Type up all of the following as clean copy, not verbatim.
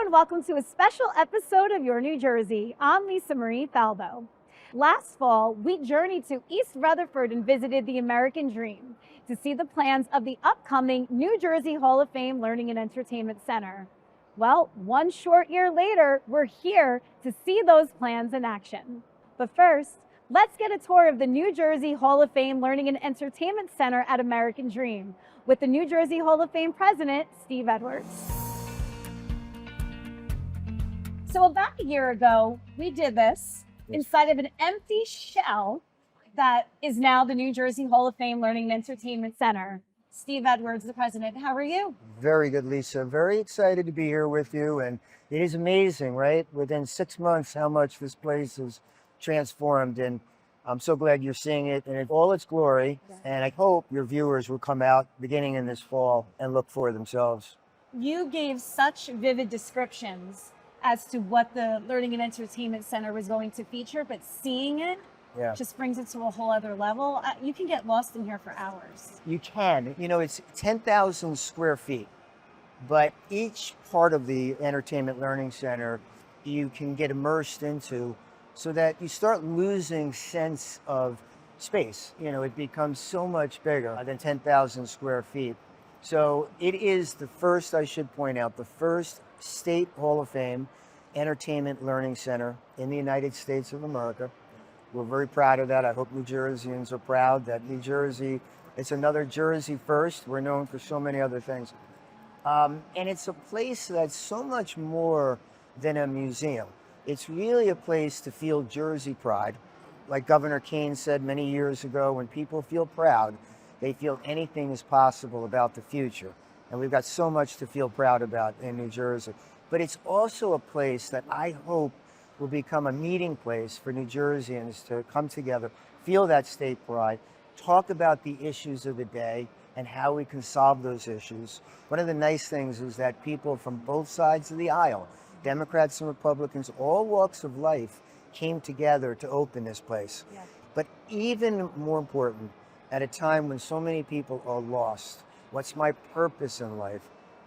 and welcome to a special episode of Your New Jersey. I'm Lisa Marie Falbo. Last fall, we journeyed to East Rutherford and visited the American Dream to see the plans of the upcoming New Jersey Hall of Fame Learning and Entertainment Center. Well, one short year later, we're here to see those plans in action. But first, let's get a tour of the New Jersey Hall of Fame Learning and Entertainment Center at American Dream with the New Jersey Hall of Fame President, Steve Edwards. So about a year ago, we did this inside of an empty shell that is now the New Jersey Hall of Fame Learning and Entertainment Center. Steve Edwards, the president, how are you? Very good, Lisa. Very excited to be here with you. And it is amazing, right? Within 6 months, how much this place has transformed. And I'm so glad you're seeing it in all its glory. Yeah. And I hope your viewers will come out beginning in this fall and look for themselves. You gave such vivid descriptions as to what the Learning and Entertainment Center was going to feature, but seeing it just brings it to a whole other level. You can get lost in here for hours. You can. You know, it's 10,000 square feet, but each part of the Entertainment Learning Center you can get immersed into so that you start losing sense of space. You know, it becomes so much bigger than 10,000 square feet. So it is the first, I should point out, the first State Hall of Fame Entertainment Learning Center in the United States of America. We're very proud of that. I hope New Jerseyans are proud that New Jersey, it's another Jersey first. We're known for so many other things. And it's a place that's so much more than a museum. It's really a place to feel Jersey pride. Like Governor Kane said many years ago, when people feel proud, they feel anything is possible about the future. And we've got so much to feel proud about in New Jersey. But it's also a place that I hope will become a meeting place for New Jerseyans to come together, feel that state pride, talk about the issues of the day and how we can solve those issues. One of the nice things is that people from both sides of the aisle, Democrats and Republicans, all walks of life, came together to open this place. Yeah. But even more important, at a time when so many people are lost, what's my purpose in life?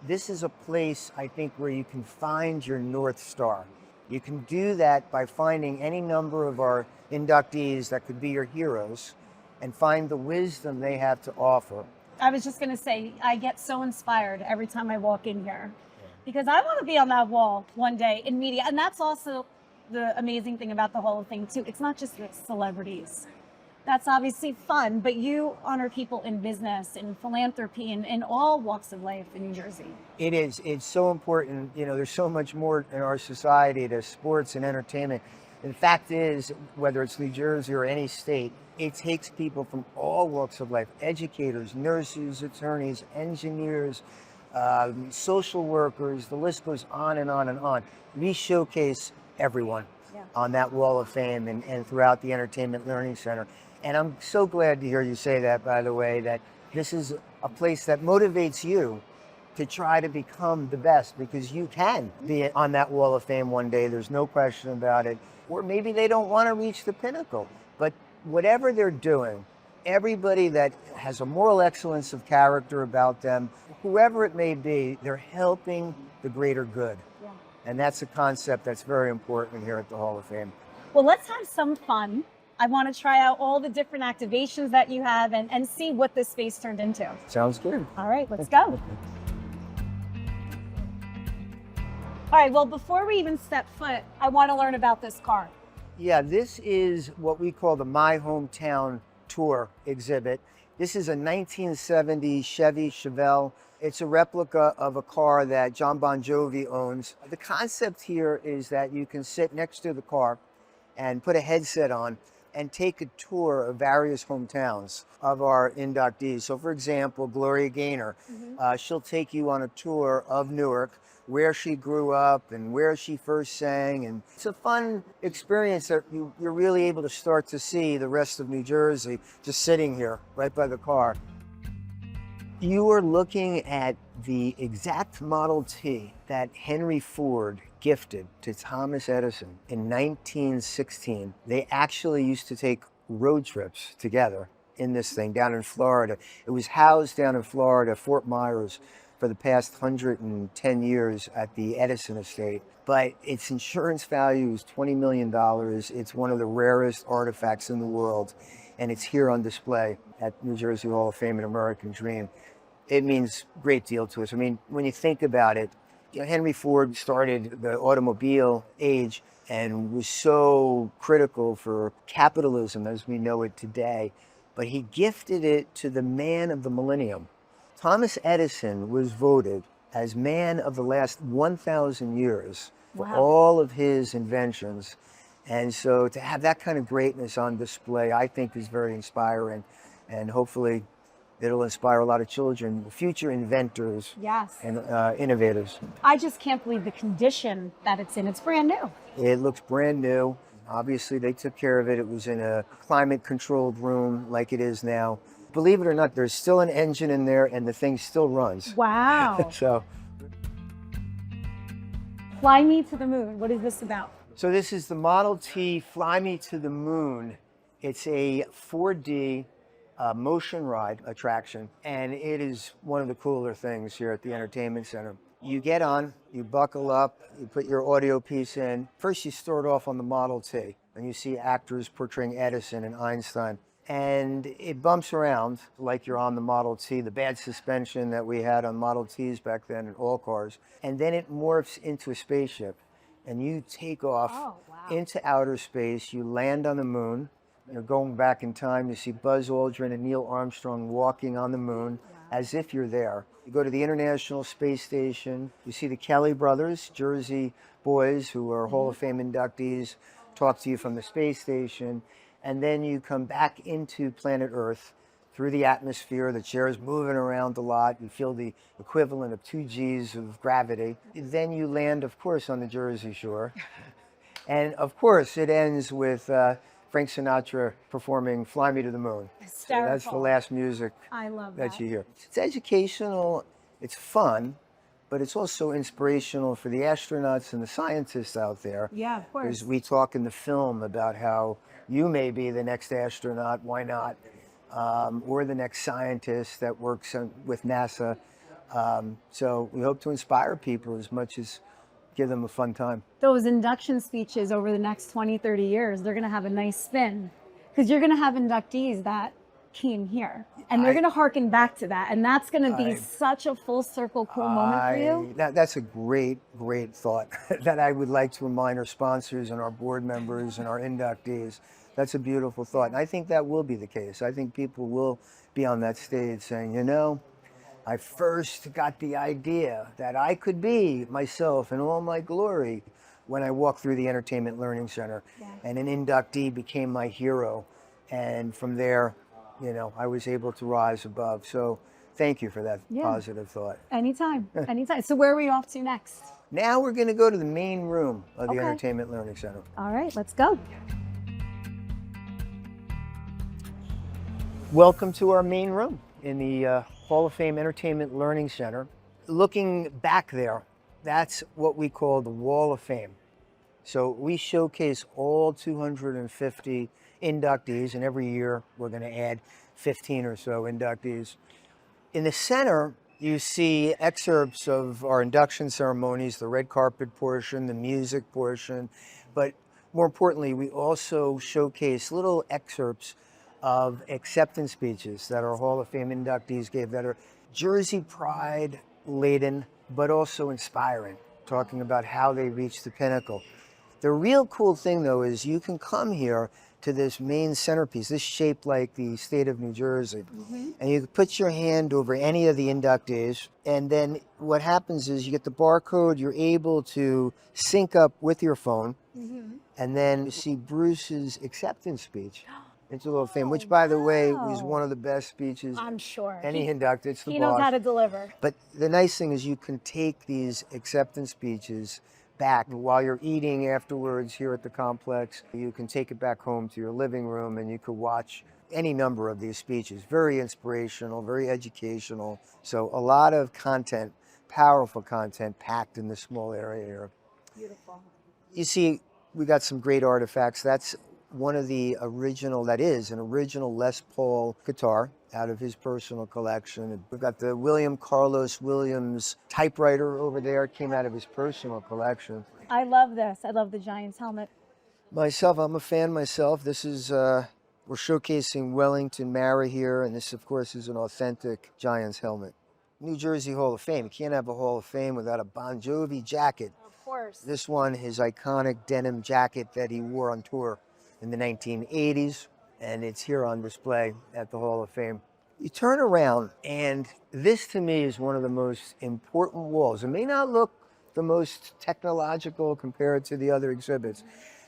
This is a place, I think, where you can find your North Star. You can do that by finding any number of our inductees that could be your heroes and find the wisdom they have to offer. I was just going to say, I get so inspired every time I walk in here because I want to be on that wall one day in media. And that's also the amazing thing about the Hall of Fame, too. It's not just the celebrities. That's obviously fun, but you honor people in business, in philanthropy, and in all walks of life in New Jersey. It is. It's so important. You know, there's so much more in our society to sports and entertainment. The fact is, whether it's New Jersey or any state, it takes people from all walks of life, educators, nurses, attorneys, engineers, social workers, the list goes on and on and on. We showcase everyone on that wall of fame and throughout the Entertainment Learning Center. And I'm so glad to hear you say that, by the way, that this is a place that motivates you to try to become the best, because you can be on that wall of fame one day. There's no question about it. Or maybe they don't want to reach the pinnacle, but whatever they're doing, everybody that has a moral excellence of character about them, whoever it may be, they're helping the greater good. Yeah. And that's a concept that's very important here at the Hall of Fame. Well, let's have some fun. I want to try out all the different activations that you have and see what this space turned into. Sounds good. All right, let's go. All right, well, before we even step foot, I want to learn about this car. Yeah, this is what we call the My Hometown Tour exhibit. This is a 1970 Chevy Chevelle. It's a replica of a car that John Bon Jovi owns. The concept here is that you can sit next to the car and put a headset on and take a tour of various hometowns of our inductees. So for example, Gloria Gaynor, she'll take you on a tour of Newark, where she grew up and where she first sang. And it's a fun experience that you're really able to start to see the rest of New Jersey just sitting here right by the car. You are looking at the exact Model T that Henry Ford gifted to Thomas Edison in 1916. They actually used to take road trips together in this thing down in Florida. It was housed down in Florida, Fort Myers, for the past 110 years at the Edison estate. But its insurance value is $20 million. It's one of the rarest artifacts in the world, and it's here on display at New Jersey Hall of Fame and American Dream. It means a great deal to us. I mean, when you think about it, Henry Ford started the automobile age and was so critical for capitalism as we know it today, but he gifted it to the man of the millennium. Thomas Edison was voted as man of the last 1,000 years for all of his inventions. And so to have that kind of greatness on display, I think is very inspiring. And hopefully it'll inspire a lot of children, future inventors and innovators. I just can't believe the condition that it's in. It's brand new. It looks brand new. Obviously, they took care of it. It was in a climate-controlled room like it is now. Believe it or not, there's still an engine in there, and the thing still runs. Wow. So, Fly Me to the Moon. What is this about? so this is the Model T Fly Me to the Moon. It's a 4D motion ride attraction, and it is one of the cooler things here at the Entertainment Center. You get on, you buckle up, you put your audio piece in. First, you start off on the Model T, and you see actors portraying Edison and Einstein. And it bumps around like you're on the Model T, the bad suspension that we had on Model Ts back then in all cars. And then it morphs into a spaceship, and you take off into outer space. You land on the moon. You're going back in time. You see Buzz Aldrin and Neil Armstrong walking on the moon as if you're there. You go to the International Space Station. You see the Kelly brothers, Jersey boys who are Hall of Fame inductees, talk to you from the space station. And then you come back into planet Earth through the atmosphere. The chair is moving around a lot. You feel the equivalent of 2 Gs of gravity. Then you land, of course, on the Jersey Shore. And of course, it ends with Frank Sinatra performing Fly Me to the Moon. So that's the last music I love that you hear. It's educational, it's fun, but it's also inspirational for the astronauts and the scientists out there. Yeah, of course. Because we talk in the film about how you may be the next astronaut, why not? Or the next scientist that works with NASA. So we hope to inspire people as much as give them a fun time. Those induction speeches over the next 20, 30 years, they're going to have a nice spin because you're going to have inductees that came here and they're going to harken back to that. And that's going to be such a full circle cool moment for you. That's a great thought that I would like to remind our sponsors and our board members and our inductees. That's a beautiful thought. And I think that will be the case. I think people will be on that stage saying, you know, I first got the idea that I could be myself in all my glory when I walked through the Entertainment Learning Center. And an inductee became my hero. And from there, you know, I was able to rise above. So thank you for that positive thought. Anytime, anytime. So where are we off to next? Now we're going to go to the main room of the Entertainment Learning Center. All right, let's go. Welcome to our main room in the Hall of Fame Entertainment Learning Center. Looking back there, that's what we call the Wall of Fame. So we showcase all 250 inductees, and every year we're going to add 15 or so inductees. In the center, you see excerpts of our induction ceremonies, the red carpet portion, the music portion, but more importantly, we also showcase little excerpts of acceptance speeches that our Hall of Fame inductees gave that are Jersey pride laden, but also inspiring, talking about how they reached the pinnacle. The real cool thing, though, is you can come here to this main centerpiece, this shaped like the state of New Jersey, and you can put your hand over any of the inductees, and then what happens is you get the barcode, you're able to sync up with your phone, and then you see Bruce's acceptance speech into the Hall of Fame, which, by the way, was one of the best speeches. I'm sure. Any inducted. It's the He knows boss. how to deliver. But the nice thing is you can take these acceptance speeches back while you're eating afterwards here at the complex. You can take it back home to your living room and you could watch any number of these speeches. Very inspirational, very educational. So a lot of content, powerful content packed in this small area here. Beautiful. You see, we got some great artifacts. That's one of the original, that is an original Les Paul guitar out of his personal collection. We've got the William Carlos Williams typewriter over there, came out of his personal collection. I love this. I love the Giants helmet. Myself, I'm a fan myself. This is, we're showcasing Wellington Mara here, and this, of course, is an authentic Giants helmet. New Jersey Hall of Fame. You can't have a Hall of Fame without a Bon Jovi jacket. Of course. This one, his iconic denim jacket that he wore on tour in the 1980s, and it's here on display at the Hall of Fame. You turn around, and this to me is one of the most important walls. It may not look the most technological compared to the other exhibits,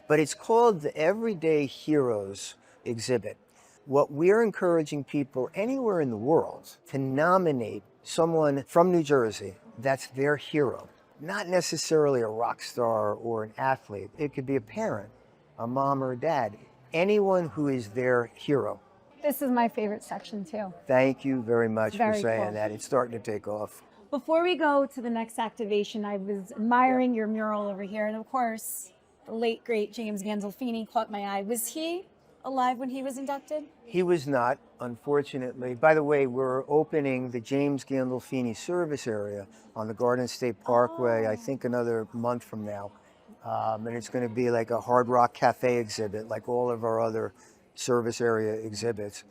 but it's called the Everyday Heroes exhibit. What we're encouraging people anywhere in the world to nominate someone from New Jersey that's their hero. Not necessarily a rock star or an athlete. It could be a parent, a mom or a dad, anyone who is their hero. This is my favorite section too. Thank you very much for saying cool. that. It's starting to take off. Before we go to the next activation, I was admiring your mural over here. And of course, the late, great James Gandolfini caught my eye. Was he alive when he was inducted? He was not, unfortunately. By the way, we're opening the James Gandolfini service area on the Garden State Parkway, I think another month from now. And it's going to be like a Hard Rock Cafe exhibit, like all of our other service area exhibits.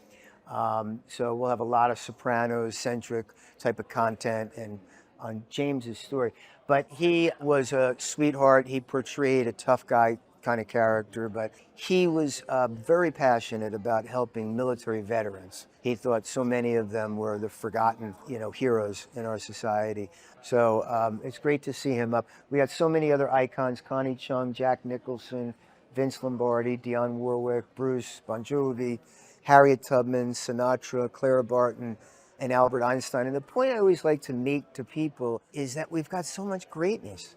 So we'll have a lot of Sopranos-centric type of content and on James's story. But he was a sweetheart. He portrayed a tough guy kind of character, but he was very passionate about helping military veterans. He thought so many of them were the forgotten, heroes in our society. So it's great to see him up. We had so many other icons: Connie Chung, Jack Nicholson, Vince Lombardi, Dionne Warwick, Bruce, Bon Jovi, Harriet Tubman, Sinatra, Clara Barton, and Albert Einstein. And the point I always like to make to people is that we've got so much greatness.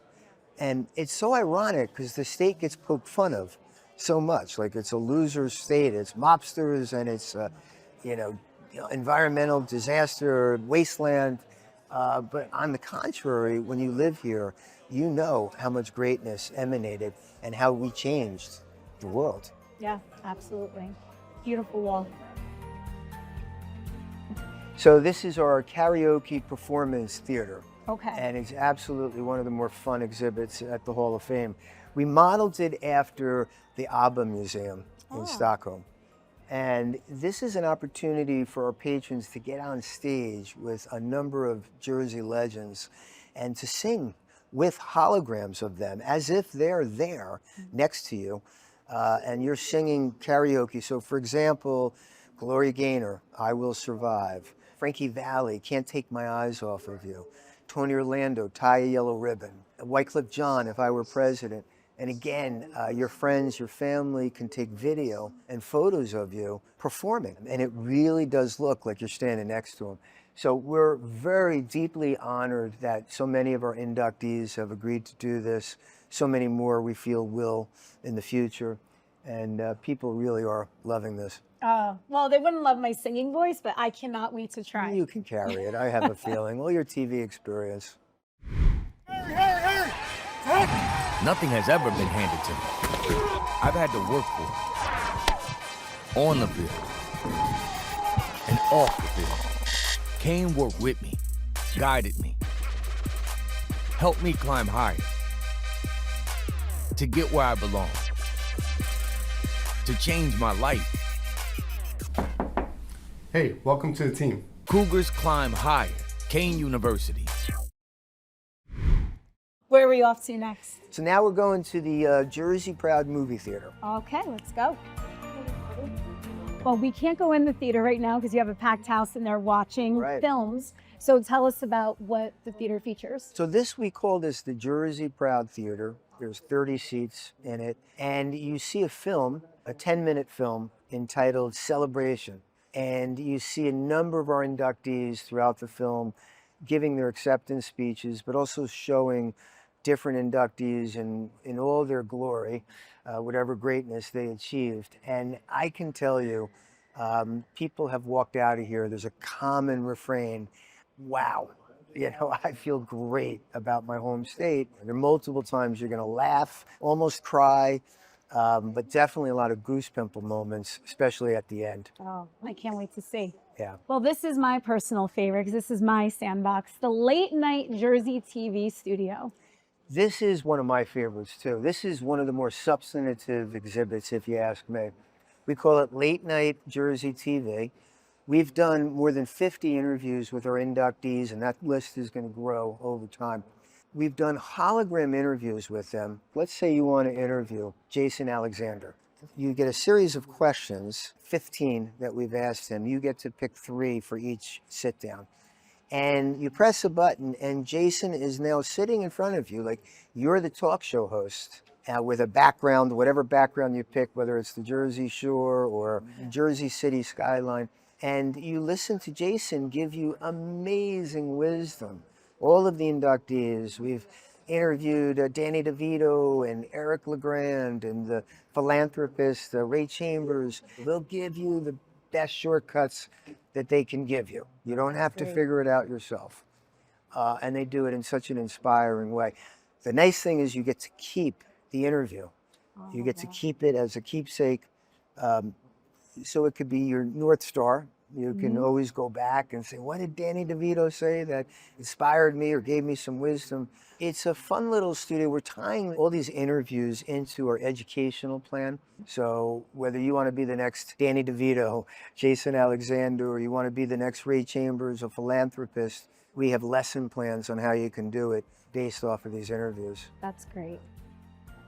And it's so ironic because the state gets poked fun of so much. Like, it's a loser state, it's mobsters, and it's, environmental disaster, wasteland. But on the contrary, when you live here, you know how much greatness emanated and how we changed the world. Yeah, absolutely. Beautiful wall. So this is our karaoke performance theater. Okay. And it's absolutely one of the more fun exhibits at the Hall of Fame. We modeled it after the ABBA Museum in Stockholm. And this is an opportunity for our patrons to get on stage with a number of Jersey legends and to sing with holograms of them as if they're there next to you. And you're singing karaoke. So for example, Gloria Gaynor, I Will Survive. Frankie Valli, Can't Take My Eyes Off of You. Tony Orlando, Tie a Yellow Ribbon. Wycliffe Jean, If I Were President. And again, your friends, your family can take video and photos of you performing. And it really does look like you're standing next to them. So we're very deeply honored that so many of our inductees have agreed to do this. So many more we feel will in the future. And people really are loving this. Well, they wouldn't love my singing voice, but I cannot wait to try. You can carry it, I have a feeling. All your TV experience. Nothing has ever been handed to me. I've had to work for it. On the field. And off the field. Kane worked with me. Guided me. Helped me climb higher. To get where I belong. To change my life. Hey, welcome to the team. Cougars climb higher. Kane University. Where are we off to next? So now we're going to the Jersey Proud Movie Theater. Okay, let's go. Well, we can't go in the theater right now because you have a packed house and they're watching films. So tell us about what the theater features. So we call this the Jersey Proud Theater. There's 30 seats in it. And you see a film, a 10-minute film entitled Celebration. And you see a number of our inductees throughout the film giving their acceptance speeches, but also showing different inductees in all their glory, whatever greatness they achieved. And I can tell you, people have walked out of here, there's a common refrain: wow, I feel great about my home state. There are multiple times you're gonna laugh, almost cry, but definitely a lot of goose pimple moments, especially at the end. Oh, I can't wait to see. Yeah. Well, this is my personal favorite because this is my sandbox, the Late Night Jersey TV studio. This is one of my favorites too. This is one of the more substantive exhibits, if you ask me. We call it Late Night Jersey TV. We've done more than 50 interviews with our inductees, and that list is going to grow over time. We've done hologram interviews with them. Let's say you want to interview Jason Alexander. You get a series of questions, 15 that we've asked him. You get to pick 3 for each sit down. And you press a button, and Jason is now sitting in front of you like you're the talk show host with a background, whatever background you pick, whether it's the Jersey Shore or Jersey City skyline. And you listen to Jason give you amazing wisdom. All of the inductees, we've interviewed Danny DeVito and Eric LeGrand and the philanthropist, Ray Chambers. They'll give you the best shortcuts that they can give you. You don't have to figure it out yourself. And they do it in such an inspiring way. The nice thing is you get to keep the interview. You get to keep it as a keepsake. So it could be your North Star. You can always go back and say, what did Danny DeVito say that inspired me or gave me some wisdom? It's a fun little studio. We're tying all these interviews into our educational plan. So whether you want to be the next Danny DeVito, Jason Alexander, or you want to be the next Ray Chambers, a philanthropist, we have lesson plans on how you can do it based off of these interviews. That's great.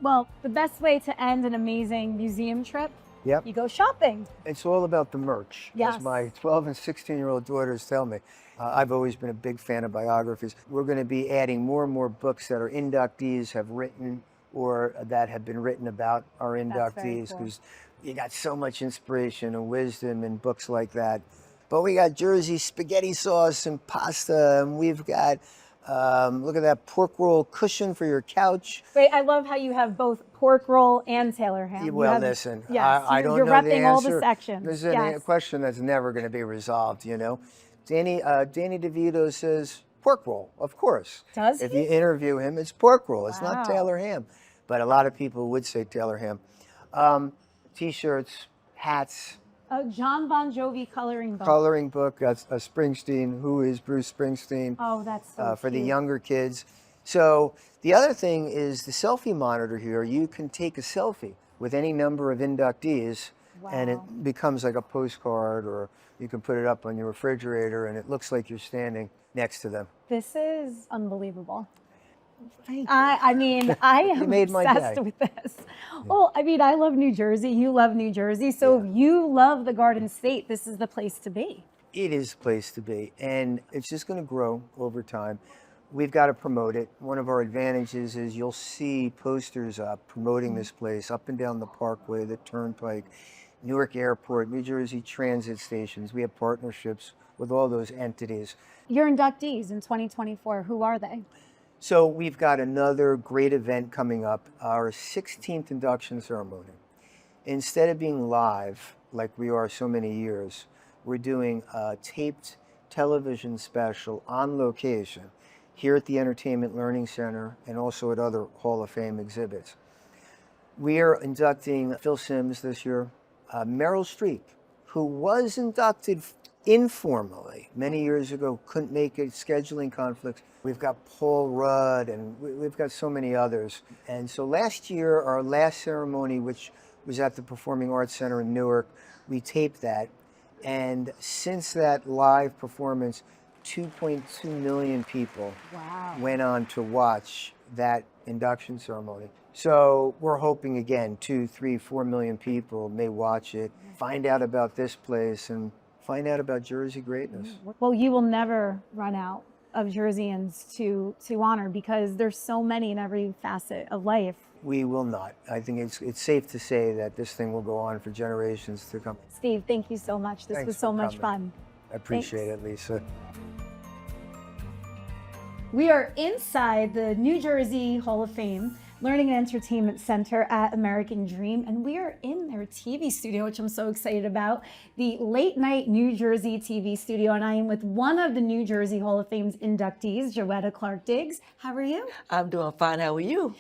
Well, the best way to end an amazing museum trip, Yep. you go shopping. It's all about the merch, Yes. as my 12 and 16-year-old daughters tell me. I've always been a big fan of biographies. We're going to be adding more and more books that our inductees have written or that have been written about our inductees, because you got so much inspiration and wisdom in books like that. But we got Jersey spaghetti sauce and pasta, and we've got look at that pork roll cushion for your couch. Wait, I love how you have both pork roll and Taylor ham. Well, listen, yes, I don't you're know the repping all answer. the sections. There's a question that's never going to be resolved, you know. Danny DeVito says pork roll, of course. Does If he? you interview him, it's pork roll. It's Wow. not Taylor ham. But a lot of people would say Taylor ham. T-shirts, hats, A John Bon Jovi coloring book. coloring book, a Springsteen, who is Bruce Springsteen. Oh, that's so For the cute. younger kids. So the other thing is the selfie monitor here. You can take a selfie with any number of inductees, and it Wow. becomes like a postcard, or you can put it up on your refrigerator and it looks like you're standing next to them. This is unbelievable. Thank you. I mean, I am made my obsessed day. with this. Well, I mean, I love New Jersey. You love New Jersey. So if you love the Garden State, this is the place to be. It is a place to be, and it's just going to grow over time. We've got to promote it. One of our advantages is you'll see posters up promoting this place up and down the Parkway, the Turnpike, Newark Airport, New Jersey transit stations. We have partnerships with all those entities. Your inductees in 2024, who are they? So we've got another great event coming up, our 16th induction ceremony. Instead of being live, like we are so many years, we're doing a taped television special on location here at the Entertainment Learning Center and also at other Hall of Fame exhibits. We are inducting Phil Simms this year, Meryl Streep, who was inducted informally many years ago, couldn't make it, scheduling conflicts. We've got Paul Rudd, and we've got so many others. And so last year, our last ceremony, which was at the Performing Arts Center in Newark, we taped that. And since that live performance, 2.2 million people went on to watch that induction ceremony. So we're hoping again, 2, 3, 4 million people may watch it, find out about this place, and find out about Jersey greatness. Well, you will never run out of Jerseyans to honor because there's so many in every facet of life. We will not. I think it's safe to say that this thing will go on for generations to come. Steve, thank you so much. This Thanks was so for much coming. fun. I appreciate it, Lisa. We are inside the New Jersey Hall of Fame Learning and Entertainment Center at American Dream, and we are in their TV studio, which I'm so excited about, the Late Night New Jersey TV studio, and I am with one of the New Jersey Hall of Fame's inductees, Joetta Clark Diggs. How are you? I'm doing fine. How are you?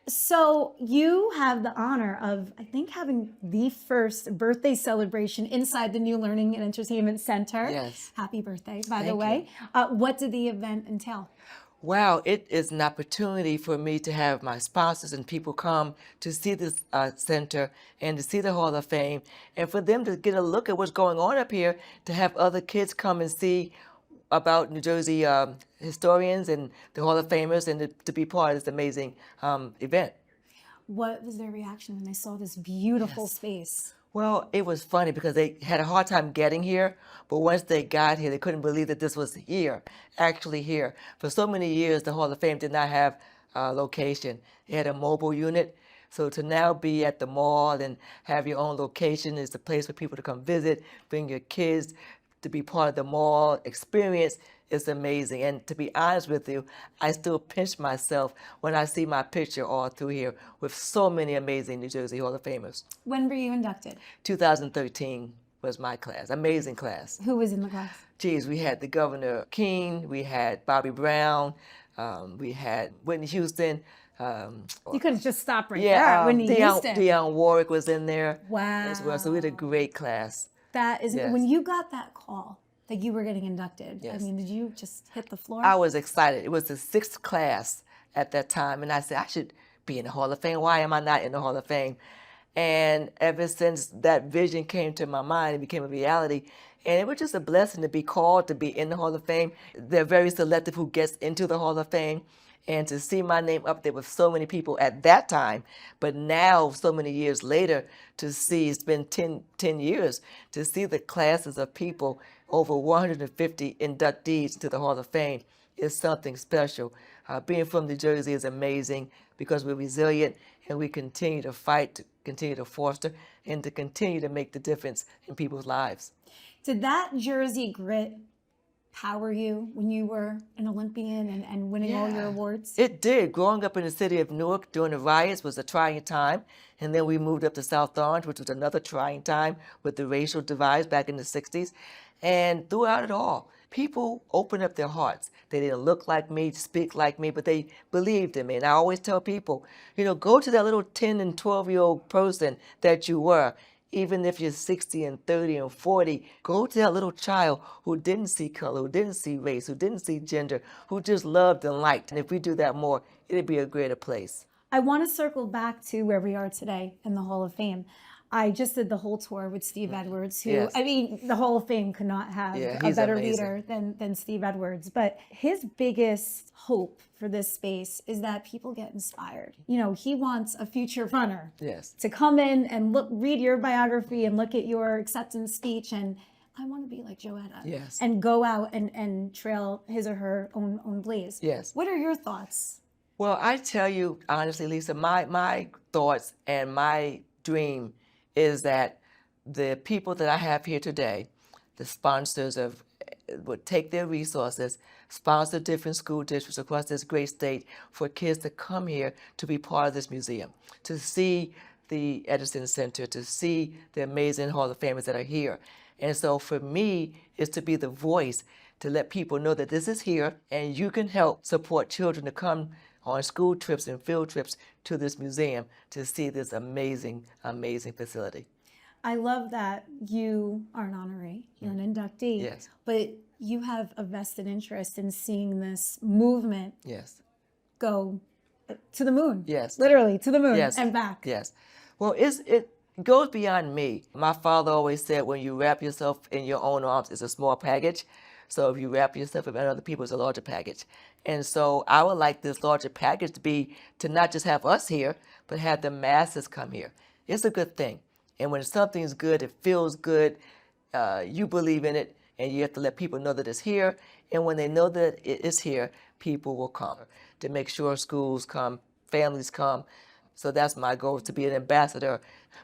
So you have the honor of, I think, having the first birthday celebration inside the new Learning and Entertainment Center. Yes. Happy birthday, by the Thank way. What did the event entail? Wow, it is an opportunity for me to have my sponsors and people come to see this center and to see the Hall of Fame, and for them to get a look at what's going on up here, to have other kids come and see about New Jersey historians and the Hall of Famers, and to be part of this amazing event. What was their reaction when they saw this beautiful space? Well, it was funny because they had a hard time getting here, but once they got here, they couldn't believe that this was here, actually here. For so many years, the Hall of Fame did not have a location. It had a mobile unit. So to now be at the mall and have your own location is the place for people to come visit, bring your kids, to be part of the mall experience is amazing. And to be honest with you, I still pinch myself when I see my picture all through here with so many amazing New Jersey Hall of Famers. When were you inducted? 2013 was my class, amazing class. Who was in the class? Geez, we had the Governor King, we had Bobby Brown, we had Whitney Houston. You could have just stopped right there. Whitney Houston. Dionne Warwick was in there Wow. as well. So we had a great class. That is, Yes. when you got that call that you were getting inducted, I Yes. mean, did you just hit the floor? I was excited. It was the 6th class at that time, and I said, I should be in the Hall of Fame. Why am I not in the Hall of Fame? And ever since that vision came to my mind, it became a reality. And it was just a blessing to be called to be in the Hall of Fame. They're very selective who gets into the Hall of Fame. And to see my name up there with so many people at that time, but now, so many years later, to see, it's been 10 years, to see the classes of people, over 150 inductees to the Hall of Fame, is something special. Being from New Jersey is amazing because we're resilient and we continue to fight, to continue to foster, and to continue to make the difference in people's lives. Did that Jersey grit power you when you were an Olympian and winning all your awards? It did. Growing up in the city of Newark during the riots was a trying time. And then we moved up to South Orange, which was another trying time with the racial divides back in the 60s. And throughout it all, people opened up their hearts. They didn't look like me, speak like me, but they believed in me. And I always tell people, go to that little 10 and 12-year-old person that you were. Even if you're 60 and 30 and 40, go to that little child who didn't see color, who didn't see race, who didn't see gender, who just loved and liked. And if we do that more, it'd be a greater place. I want to circle back to where we are today in the Hall of Fame. I just did the whole tour with Steve Edwards, who, Yes. I mean, the Hall of Fame could not have a he's better amazing. leader than Steve Edwards. But his biggest hope for this space is that people get inspired. He wants a future runner Yes. to come in and read your biography and look at your acceptance speech and I want to be like Joetta. Yes. And go out and trail his or her own blaze. Yes. What are your thoughts? Well, I tell you honestly, Lisa, my thoughts and my dream is that the people that I have here today, the sponsors would take their resources, sponsor different school districts across this great state for kids to come here to be part of this museum, to see the Edison Center, to see the amazing Hall of Famers that are here. And so for me, is to be the voice to let people know that this is here and you can help support children to come on school trips and field trips to this museum to see this amazing, amazing facility. I love that you are an honoree, you're an inductee, Yes. but you have a vested interest in seeing this movement Yes. go to the moon. Yes. Literally to the moon Yes. and back. Yes. Well, it goes beyond me. My father always said, when you wrap yourself in your own arms, it's a small package. So if you wrap yourself around other people, it's a larger package. And so I would like this larger package to not just have us here, but have the masses come here. It's a good thing. And when something's good, it feels good, you believe in it, and you have to let people know that it's here. And when they know that it is here, people will come to make sure schools come, families come. So that's my goal, to be an ambassador,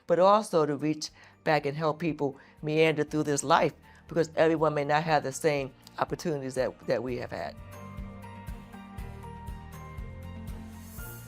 but also to reach back and help people meander through this life, because everyone may not have the same opportunities that we have had.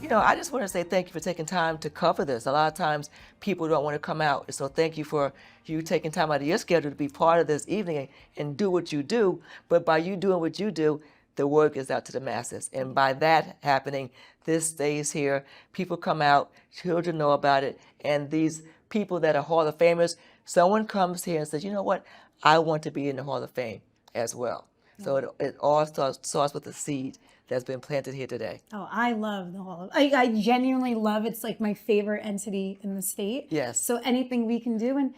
I just want to say thank you for taking time to cover this. A lot of times people don't want to come out. So thank you for you taking time out of your schedule to be part of this evening and do what you do. But by you doing what you do, the word gets out to the masses. And by that happening, this stays here. People come out, children know about it, and these people that are Hall of Famers, someone comes here and says, you know what, I want to be in the Hall of Fame as well. So it all starts with the seed that's been planted here today. Oh, I love the Hall of I genuinely love it's like my favorite entity in the state. Yes. So anything we can do, and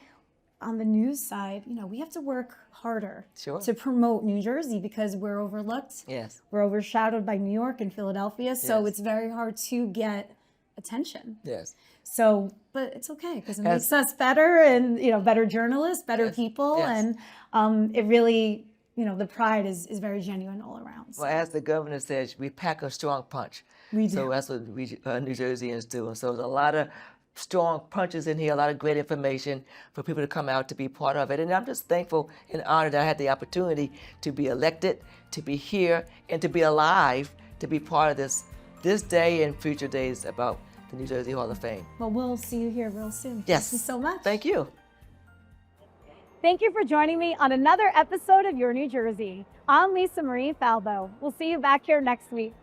on the news side, you know, we have to work harder Sure. to promote New Jersey because we're overlooked. Yes. We're overshadowed by New York and Philadelphia. So Yes. it's very hard to get attention. Yes. So, but it's okay because it makes us better and, you know, better journalists, better Yes. people. Yes. And it really, you know, the pride is very genuine all around. So Well, as the governor says, we pack a strong punch. We So do. that's what we, New Jerseyans do. And so there's a lot of strong punches in here, a lot of great information for people to come out to be part of it. And I'm just thankful and honored that I had the opportunity to be elected, to be here, and to be alive, to be part of this day and future days about the New Jersey Hall of Fame. Well, we'll see you here real soon. Yes. Thank you so much. Thank you. Thank you for joining me on another episode of Your New Jersey. I'm Lisa Marie Falbo. We'll see you back here next week.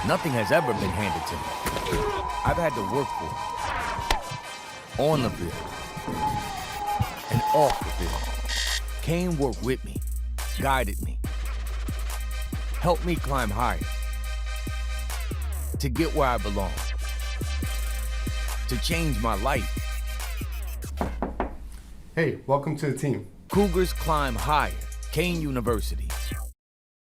Nothing has ever been handed to me. I've had to work for it. On the field. And off the field. Kane worked with me. Guided me. Helped me climb higher. To get where I belong. To change my life. Hey, welcome to the team. Cougars climb higher. Kane University.